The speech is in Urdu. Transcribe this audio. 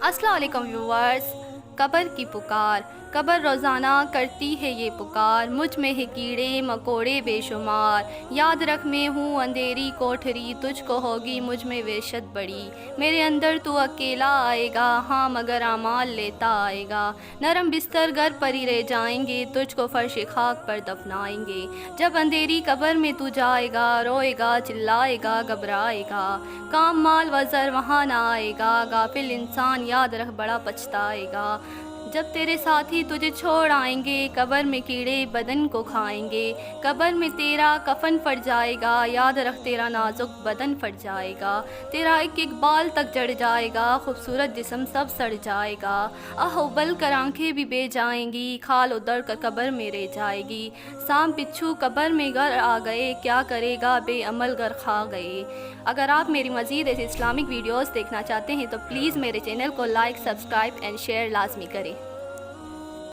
السلام علیکم ویورز. قبر کی پکار. قبر روزانہ کرتی ہے یہ پکار، مجھ میں ہے کیڑے مکوڑے بے شمار. یاد رکھ میں ہوں اندھیری کوٹھری، تجھ کو ہوگی مجھ میں وحشت بڑی. میرے اندر تو اکیلا آئے گا، ہاں مگر اعمال لیتا آئے گا. نرم بستر گھر پر ہی رہ جائیں گے، تجھ کو فرش خاک پر دفنائیں گے. جب اندھیری قبر میں تو جائے گا، روئے گا چلائے گا گھبرائے گا. کام مال وزر وہاں نہ آئے گا، غافل انسان یاد رکھ بڑا پچھتائے گا. جب تیرے ساتھی تجھے چھوڑ آئیں گے، قبر میں کیڑے بدن کو کھائیں گے. قبر میں تیرا کفن پھٹ جائے گا، یاد رکھ تیرا نازک بدن پھٹ جائے گا. تیرا ایک ایک بال تک جڑ جائے گا، خوبصورت جسم سب سڑ جائے گا. آہ ابل کر آنکھیں بھی بے جائیں گی، کھال ادڑ کر قبر میں رہ جائے گی. سام بچھو قبر میں گر آ گئے، کیا کرے گا بے عمل گر کھا گئے. اگر آپ میری مزید ایسے اسلامک ویڈیوز دیکھنا چاہتے ہیں تو پلیز میرے چینل کو لائک، سبسکرائب اینڈ شیئر لازمی کریں.